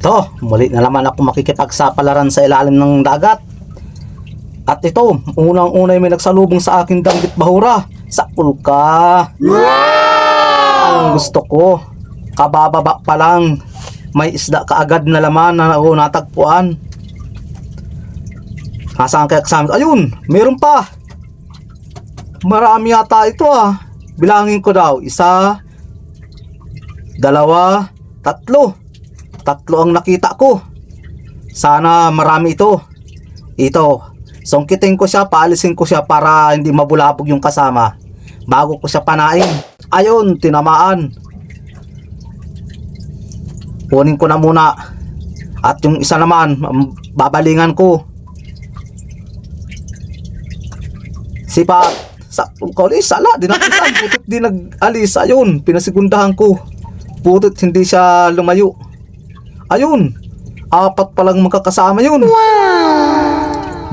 Ito, muli na naman ako makikipagsapalaran sa ilalim ng dagat. At ito, unang-unay may nagsalubong sa akin danggit bahura. Sakul ka. Ang gusto ko, kabababa pa lang, may isda kaagad na laman na natagpuan. Nasaan kaya kasama? Ayun, meron pa. Marami yata ito ah. Bilangin ko daw, 1, 2, 3. Tatlo ang nakita ko. Sana marami ito. Ito, sungkitin ko siya, paalisin ko siya para hindi mabulabog yung kasama bago ko siya panain. Ayun, tinamaan. Kunin ko na muna. At yung isa naman, babalingan ko. Sipat. Sala, dinapisan. Putit di nag-alis. Ayun, pinasigundahan ko. Putit hindi siya lumayo. Ayun, 4 pa lang magkakasama yun.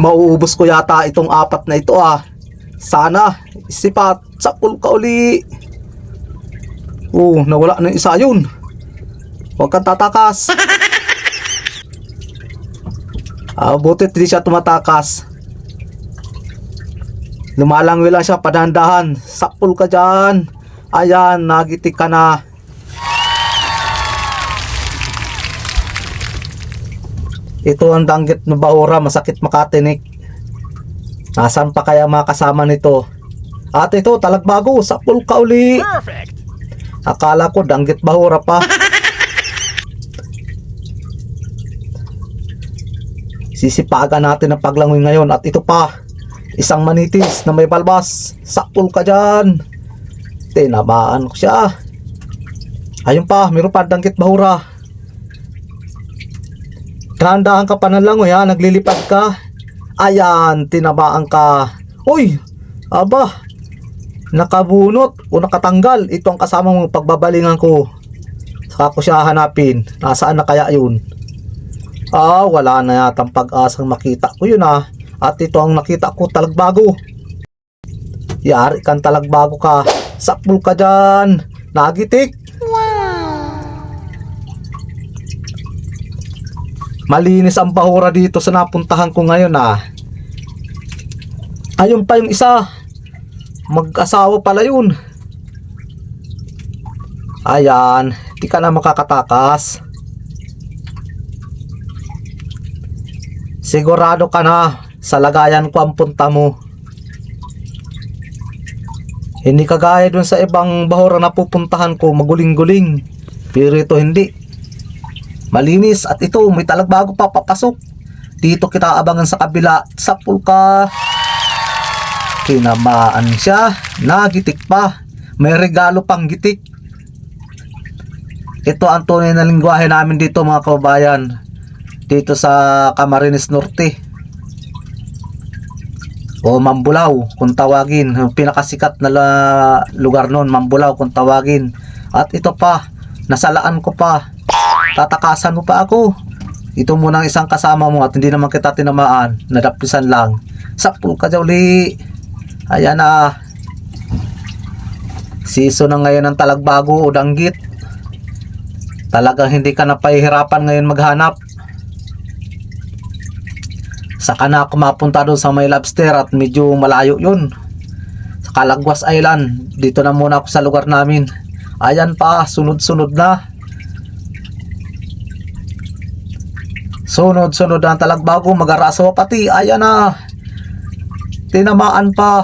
Mauubos ko yata itong 4 na ito ah. Sana, sipat, sakul ka uli. Oh, nawala na isa yun. Huwag kang tatakas. Butit hindi siya tumatakas. Lumalangwi lang siya, padandahan. Sakul ka dyan. Ayan, nagitik ka na. Ito ang danggit na bahura, masakit makatinik. Nasaan pa kaya mga kasama nito? At ito, talagbago, sakul ka uli. Perfect. Akala ko danggit bahura pa. Sisipagan natin ang paglangoy ngayon. At ito pa, isang manitis na may balbas. Sakul ka dyan. Tinamaan ko siya. Ayun pa, meron pa danggit bahura. Dahan-dahan ka pa ng langoy ha, naglilipad ka. Ayan, tinamaan ka. Uy, aba, nakabunot o nakatanggal. Ito ang kasama mong pagbabalingan ko. Saka ko siya hanapin. Nasaan na kaya yun? Wala na yatang pag-asang makita ko yun ha. At ito ang nakita ko, talagbago. Yari kang talagbago ka. Sakbul ka dyan. Nagitik. Malinis ang bahura dito sa napuntahan ko ngayon ah. Ayun pa yung isa. Mag-asawa pala yun. Ayan, di ka na makakatakas. Sigurado ka na sa lagayan ko ang punta mo. Hindi kagaya dun sa ibang bahura na pupuntahan ko, maguling-guling. Pero ito hindi. Malinis at ito may talagbago pa papasok. Dito kita abangan sa kabila. Sakul ka. Tinamaan siya. Nagitik pa. May regalo pang gitik. Ito ang tunay na lingwahe namin dito mga kababayan. Dito sa Camarines Norte. O Mambulao kung tawagin. Pinakasikat na lugar noon, Mambulao kung tawagin. At ito pa, nasalaan ko pa. Tatakasan mo pa ako. Ito muna ang isang kasama mo at hindi naman kita tinamaan. Nadapisan lang. Sakul ka dyan uli. Ayan na. Season na ngayon ng talagbago o danggit. Talagang hindi ka na pahihirapan ngayon maghanap. Saka na ako mapunta doon sa may lobster at medyo malayo yun. Sa Calagwas Island. Dito na muna ako sa lugar namin. Ayan pa, sunod-sunod na. Sunod-sunod ang talagbago, mag-araso pati. Ayan na. Tinamaan pa.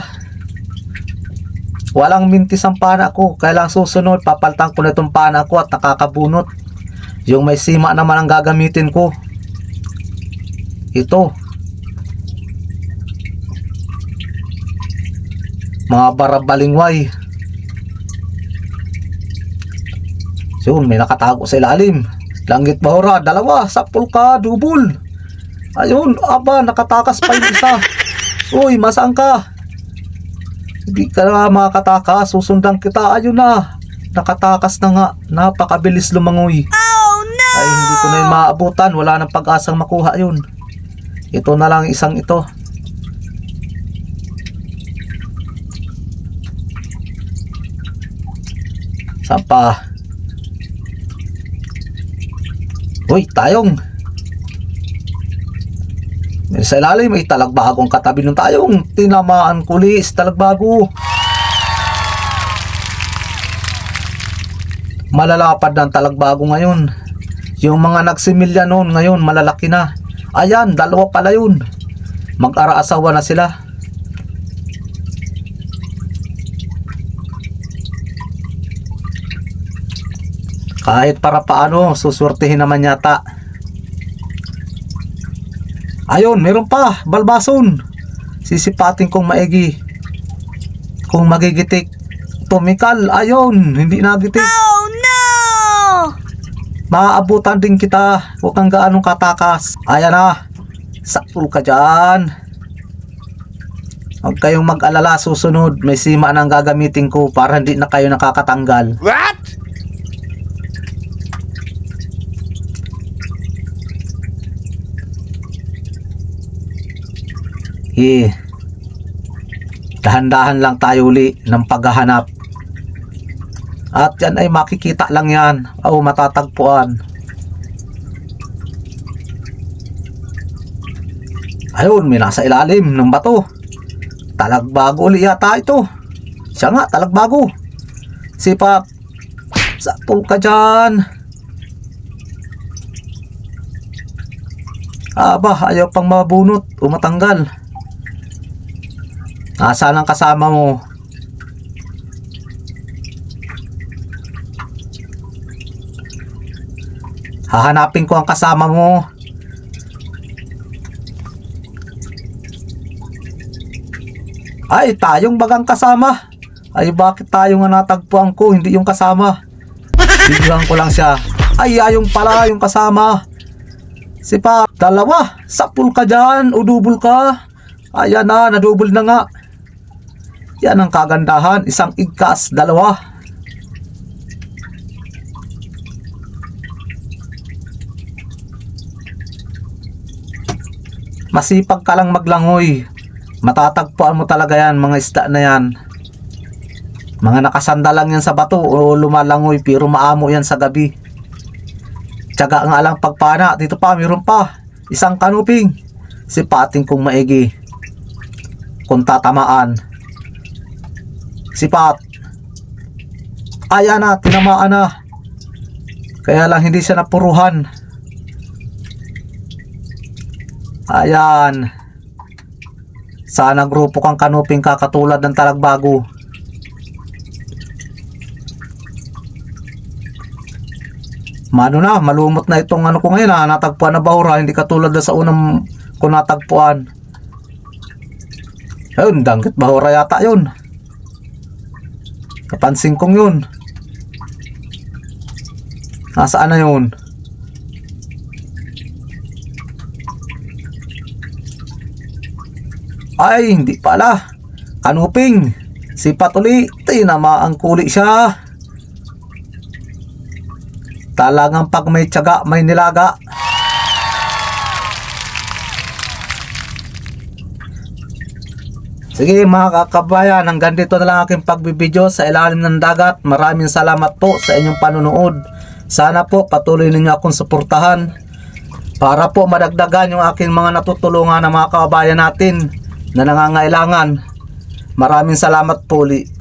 Walang mintis ang pana ko. Kailang susunod, papaltan ko na itong pana ko at nakakabunot. Yung may sima naman ang gagamitin ko. Ito. Mga barabalingway. Yun, may nakatago sa ilalim. Langgit bahura, 2, sakul ka, dubol. Ayun, aba, nakatakas pa yung isa. Uy, masaan ka? Hindi ka na makatakas, susundan kita. Ayun na, nakatakas na nga. Napakabilis lumangoy. Oh no! Ay, hindi ko na yun maabutan. Wala nang pag-asang makuha yun. Ito na lang isang ito. Saan pa? Uy, tayong. Sa ilalim may talagbagong katabi ng tayong. Tinamaan kulis, talagbago. Malalapad ng talagbago ngayon. Yung mga nagsimilya noon ngayon malalaki na. Ayan, dalawa pala yun. Mag-ara-asawa na sila. Kahit para paano, suswertihin naman yata. Ayun, meron pa, balbason. Sisipatin kong maigi. Kung magigitik. Tumikal, ayun, hindi nagitik. Oh no! Maaabutan din kita. Huwag kang gaanong katakas. Ayan na. Saktul ka dyan. Huwag kayong mag-alala, susunod. May sima nang gagamitin ko para hindi na kayo nakakatanggal. What? Dahan-dahan lang tayo uli ng paghahanap. At yan ay makikita lang yan o matatagpuan. Ayun, may nasa ilalim ng bato. Talagbago uli yata ito. Siya nga, talagbago. Sipat. Saktul ka dyan. Aba, ayaw pang mabunot o matanggal. Nasaan ang kasama mo? Hahanapin ko ang kasama mo. Ay, tayong bagang kasama. Ay, bakit tayo nga natagpuan ko, hindi yung kasama? Bigyan ko lang siya. Ay, ayong pala yung kasama. Sipa, dalawa. Sapul ka dyan, udubol ka. Ayan na, nadubol na nga. Yan ang kagandahan, isang igkas, dalawa. Masipag ka lang maglangoy. Matatagpuan mo talaga yan, mga isda na yan. Mga nakasanda lang yan sa bato o lumalangoy pero maamo yan sa gabi. Tiyaga nga lang pagpana. Dito pa, mayroon pa. Isang kanuping. Sipating kong maigi. Kung tatamaan. Sipat. Ayan na, tinamaan na. Kaya lang hindi siya napuruhan. Ayan. Sana grupo kang kanuping kakatulad ng talagbago. Mano na, malumot na itong ano ko ngayon ha. Natagpuan na bahura, hindi katulad na sa unang ko natagpuan. Ayun, danggit bahura yata yun. Napansin kong yun. Nasaan na yun? Ay, hindi pala. Kanuping. Sipat uli. Tinamaang kuli siya. Talagang pag may tiyaga, may nilaga. Sige mga kakabayan, hanggang dito na lang aking pagbibideo sa ilalim ng dagat. Maraming salamat po sa inyong panunood. Sana po patuloy ninyo akong suportahan para po madagdagan yung aking mga natutulungan ng mga kababayan natin na nangangailangan. Maraming salamat po ulit.